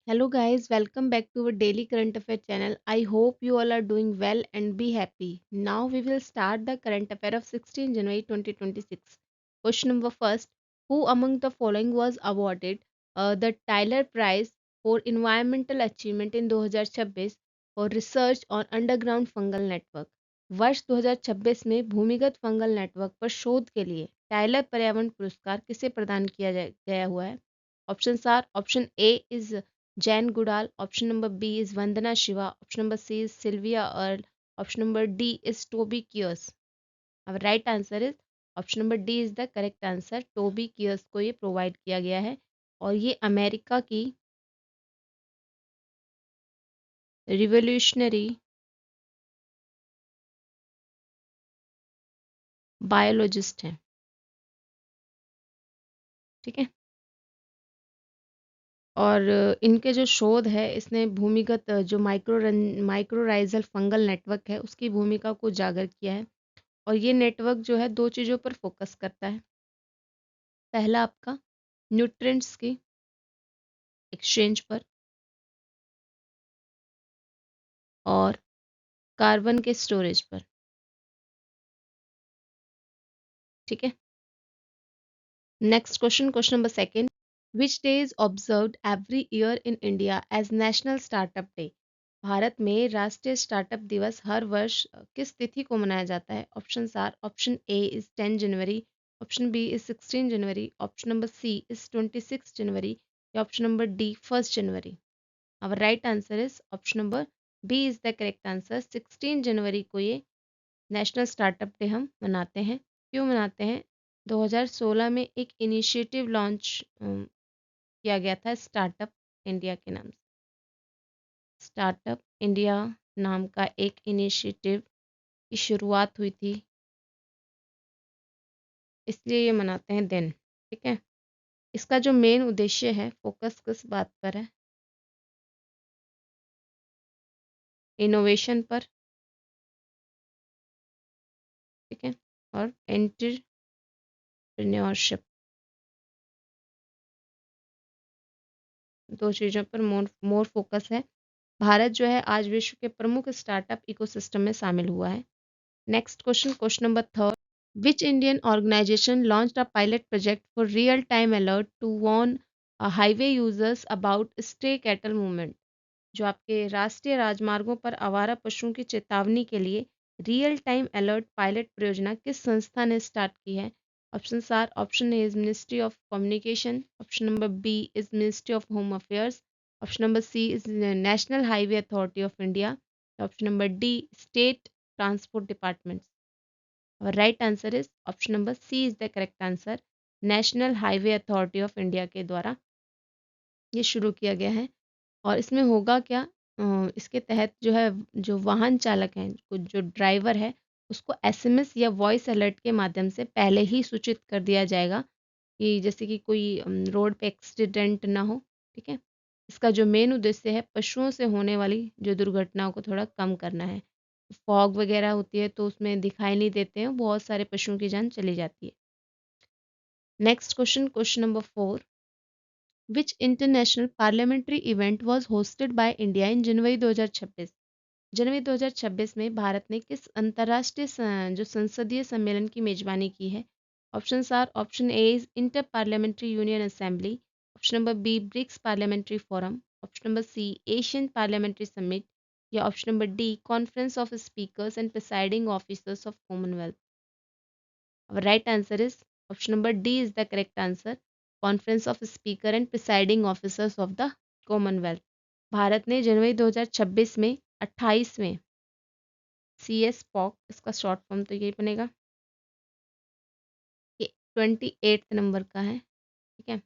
Hello guys, welcome back to our daily current affair channel. I hope you all are doing well and be happy. Now we will start the current affair of 16 January 2026. Question number first, who among the following was awarded the Tyler Prize for Environmental Achievement in 2026 for research on underground fungal network? वर्ष 2026 में भूमिगत fungal network पर शोध के लिए Tyler पर्यावरण पुरस्कार किसे प्रदान किया गया हुआ है? Option A is Jan Goodall. Option number B is Vandana Shiva. Option number C is Sylvia Earle. Option number D is Toby Kears. Our right answer is option number D is the correct answer. Toby Kiers को ये provide किया गया है और ये America की revolutionary biologist हैं. ठीक है. और इनके जो शोध है इसने भूमिगत जो माइक्रोराइजल फंगल नेटवर्क है उसकी भूमिका को उजागर किया है. और ये नेटवर्क जो है दो चीज़ों पर फोकस करता है. पहला आपका न्यूट्रिएंट्स की एक्सचेंज पर और कार्बन के स्टोरेज पर. ठीक है. Next question, question number second, which day is observed every year in India as national startup day? भारत में राष्ट्रीय स्टार्टअप दिवस हर वर्ष किस तिथि को मनाया जाता है? Option are, option A is 10 January, option B is 16 January, option number C is 26 January या option number D 1 January. Our right answer is option number B is the correct answer. 16 जनवरी को ये नेशनल स्टार्टअप डे हम मनाते हैं. क्यों मनाते हैं? 2016 में एक इनिशिएटिव लॉन्च किया गया था स्टार्टअप इंडिया के नाम से. स्टार्टअप इंडिया नाम का एक इनिशिएटिव की शुरुआत हुई थी, इसलिए ये मनाते हैं दिन. ठीक है. इसका जो मेन उद्देश्य है, फोकस किस बात पर है? इनोवेशन पर. ठीक है. और एंटरप्रेन्योरशिप, दो चीज़ों पर मोर फोकस है. भारत जो है आज विश्व के प्रमुख स्टार्टअप इकोसिस्टम में शामिल हुआ है. Next question, question number third, which Indian organization launched a pilot project for real time alert to warn highway users about stray cattle movement? जो आपके राष्ट्रीय राजमार्गों पर आवारा पशुओं की चेतावनी के लिए रियल टाइम अलर्ट पायलट परियोजना किस संस्था ने स्टार्ट की है? Option are, option A is Ministry of Communication, option number B is Ministry of Home Affairs, option number C is National Highway Authority of India, option number D State Transport Department. और right answer is option number C is the correct answer. National Highway Authority of India के द्वारा ये शुरू किया गया है. और इसमें होगा क्या? इसके तहत जो है, जो वाहन चालक हैं, जो ड्राइवर है, उसको एसएमएस या वॉइस अलर्ट के माध्यम से पहले ही सूचित कर दिया जाएगा कि जैसे कि कोई रोड पे एक्सीडेंट ना हो. ठीक है. इसका जो मेन उद्देश्य है, पशुओं से होने वाली जो दुर्घटनाओं को थोड़ा कम करना है. फॉग वगैरह होती है तो उसमें दिखाई नहीं देते हैं, बहुत सारे पशुओं की जान चली जाती है. Next question, question number four, Which international parliamentary event was hosted by India in जनवरी 2026? जनवरी 2026 में भारत ने किस अंतर्राष्ट्रीय जो संसदीय सम्मेलन की मेजबानी की है? Option are, option A is Inter Parliamentary Union Assembly, option number B BRICS Parliamentary Forum, option number C Asian Parliamentary Summit या option number D Conference of Speakers and Presiding Officers of Commonwealth. Our right answer is option number D is the correct answer. Conference of speaker and Presiding Officers of the Commonwealth. Bharat ने जनवरी 2026 में 28वें CSPOC, इसका short form तो यही बनेगा, ये 28 number का है. ठीक है.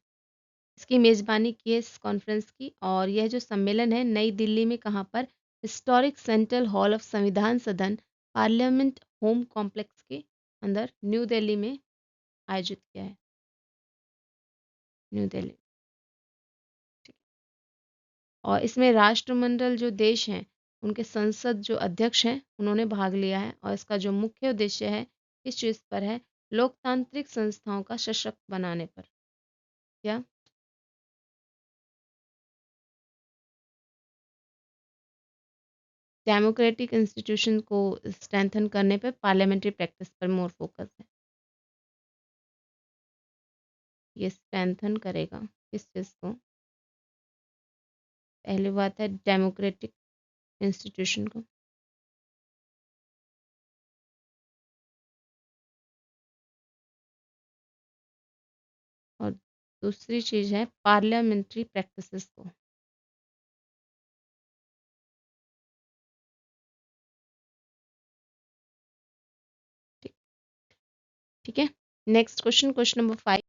इसकी मेज़बानी की है इस कॉन्फ्रेंस की. और यह जो सम्मेलन है नई दिल्ली में, कहाँ पर? हिस्टोरिक सेंट्रल हॉल ऑफ संविधान सदन पार्लियामेंट होम कॉम्प्लेक्स के अंदर न्यू दिल्ली में आयोजित किया है. न्यू दिल्ली. और इसमें राष्ट्रमंडल जो देश हैं, उनके संसद जो अध्यक्ष हैं, उन्होंने भाग लिया है. और इसका जो मुख्य उद्देश्य है, इस चीज़ पर है, लोकतांत्रिक संस्थाओं का सशक्त बनाने पर. क्या? डेमोक्रेटिक इंस्टीट्यूशन को स्ट्रेंथन करने पे, पार्लियामेंट्री प्रैक्टिस पर मोर फोकस है। ये स्ट्रेंथन करेगा किस चीज़ को? पहली बात है डेमोक्रेटिक इंस्टीट्यूशन को, और दूसरी चीज़ है पार्लियामेंट्री प्रैक्टिसेस को। ठीक ठीक है। Next question, question number 5।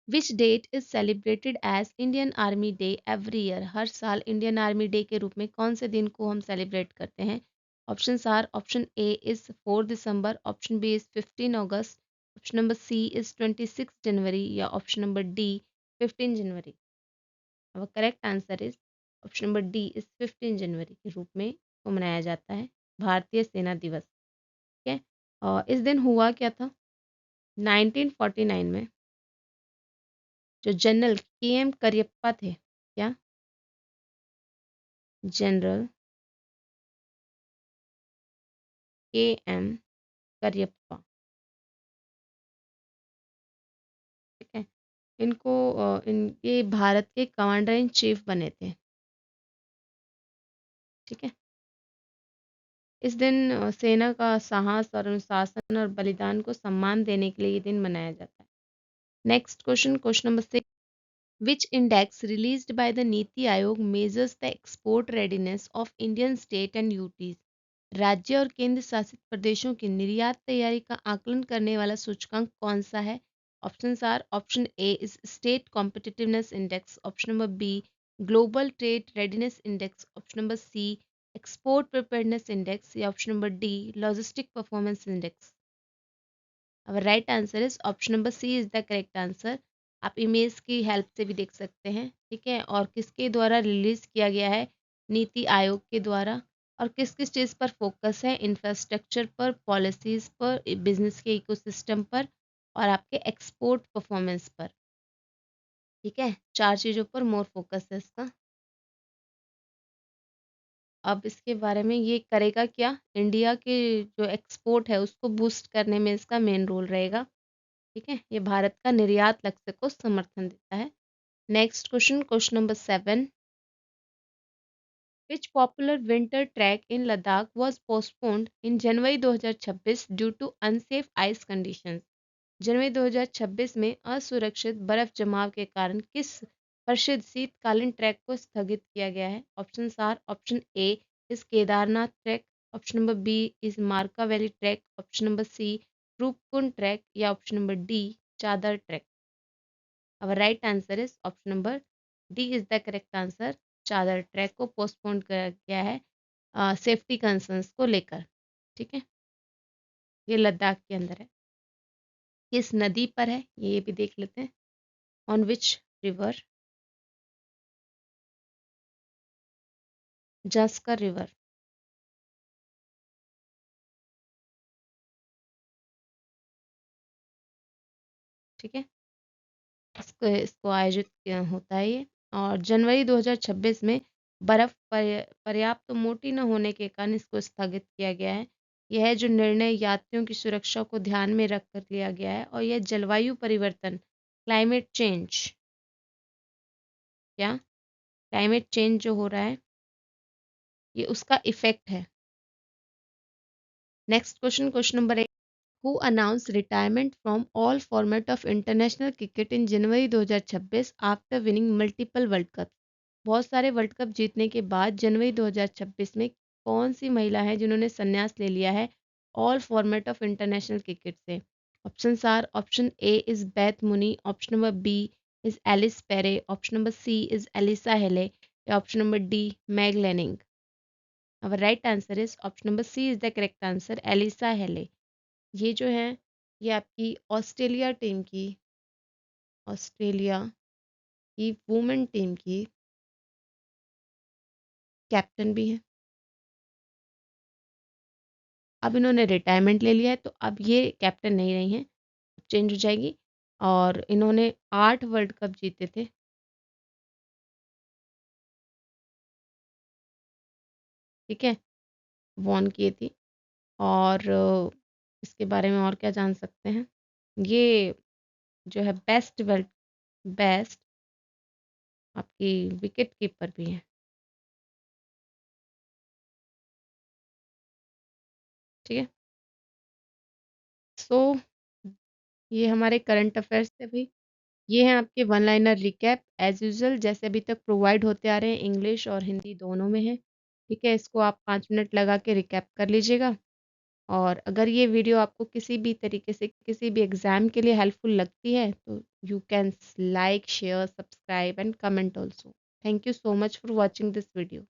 Which date is celebrated as Indian Army Day every year? हर साल इंडियन आर्मी डे के रूप में कौन से दिन को हम सेलिब्रेट करते हैं? Option are, option A is 4 December, option B is 15 August, option number C is 26 January, या ऑप्शन नंबर डी 15 जनवरी। अब correct answer is option number D is 15 जनवरी के रूप में को मनाया जाता है भारतीय सेना दिवस। ठीक है। और इस दिन हुआ क्या था? 1949 में जो जनरल के एम करियप्पा थे, क्या? जनरल के एम करियप्पा। ठीक है। इनको इनके भारत के कमांडर इन चीफ बने थे। ठीक है। इस दिन सेना का साहस और अनुशासन और बलिदान को सम्मान देने के लिए ये दिन मनाया जाता है। Next question, question number 6। Which index released by the NITI Aayog measures the export readiness of Indian state and UTs? राज्य और केंद्र शासित प्रदेशों की निर्यात तैयारी का आकलन करने वाला सूचकांक कौन सा है? Option are, option A is State Competitiveness Index, option number B Global Trade Readiness Index, option number C Export Preparedness Index, या option number D Logistic Performance Index. अब right answer is option number C is the correct answer. आप image की help से भी देख सकते हैं। ठीक है। और किसके द्वारा रिलीज किया गया है? नीति आयोग के द्वारा। और किस किस चीज़ पर फोकस है? इंफ्रास्ट्रक्चर पर, पॉलिसीज पर, बिजनेस के इकोसिस्टम पर, और आपके एक्सपोर्ट परफॉर्मेंस पर। ठीक है। 4 चीज़ों पर मोर फोकस है इसका। अब इसके बारे में ये करेगा क्या? इंडिया के जो एक्सपोर्ट है उसको बूस्ट करने में इसका मेन रोल रहेगा। ठीक है। ये भारत का निर्यात लक्ष्य को समर्थन देता है। Next question, question number 7। Which popular winter trek in Ladakh was postponed in January 2026 due to unsafe ice conditions? जनवरी 2026 में असुरक्षित बर्फ जमाव के कारण किस प्रसिद्ध शीतकालीन ट्रैक को स्थगित किया गया है? Option are, option A is Kedarnath track, option number B is Markha valley track, option number C Roopkund track, या option number D Chadar track. अब right answer is option number D is the correct answer. Chadar track को postpone किया गया है safety concerns को लेकर। ठीक है। ये लद्दाख के अंदर है। किस नदी पर है ये भी देख लेते हैं। On which river? Zanskar river. ठीक है। इसको इसको आयोजित होता है ये। और जनवरी 2026 में बर्फ पर्याप्त मोटी न होने के कारण इसको स्थगित किया गया है। यह जो निर्णय यात्रियों की सुरक्षा को ध्यान में रखकर लिया गया है, और यह जलवायु परिवर्तन क्लाइमेट चेंज, क्या क्लाइमेट चेंज जो हो रहा है ये उसका इफेक्ट है। Next question, question number 8। Who announce retirement from all format of international cricket in January 2026 after winning multiple world cup? बहुत सारे वर्ल्ड कप जीतने के बाद जनवरी 2026 में कौन सी महिला है जिन्होंने संन्यास ले लिया है all format of international cricket से? Option are, option A is Beth Mooney, option number B is Ellyse Perry, option number C is Alyssa Healy, या option number D Meg Lanning. अब right answer is option number C is the correct answer, Alyssa Healy. ये जो है ये आपकी Australia की women team की captain भी है। अब इन्होंने रिटायरमेंट ले लिया है, तो अब ये कैप्टन नहीं रही हैं, चेंज हो जाएगी। और इन्होंने 8 वर्ल्ड कप जीते थे। ठीक है। वॉन किए थी। और इसके बारे में और क्या जान सकते हैं, ये जो है बेस्ट आपकी विकेट कीपर भी हैं। ठीक है, सो ये हमारे करंट अफेयर्स थे भाई। ये हैं आपके one liner recap as usual, जैसे अभी तक प्रोवाइड होते आ रहे हैं, इंग्लिश और हिंदी दोनों में है। ठीक है, इसको आप 5 मिनट लगा के रिकैप कर लीजिएगा। और अगर ये वीडियो आपको किसी भी तरीके से किसी भी एग्जाम के लिए हेल्पफुल लगती है तो you can like share subscribe and comment also. Thank you so much for watching this video.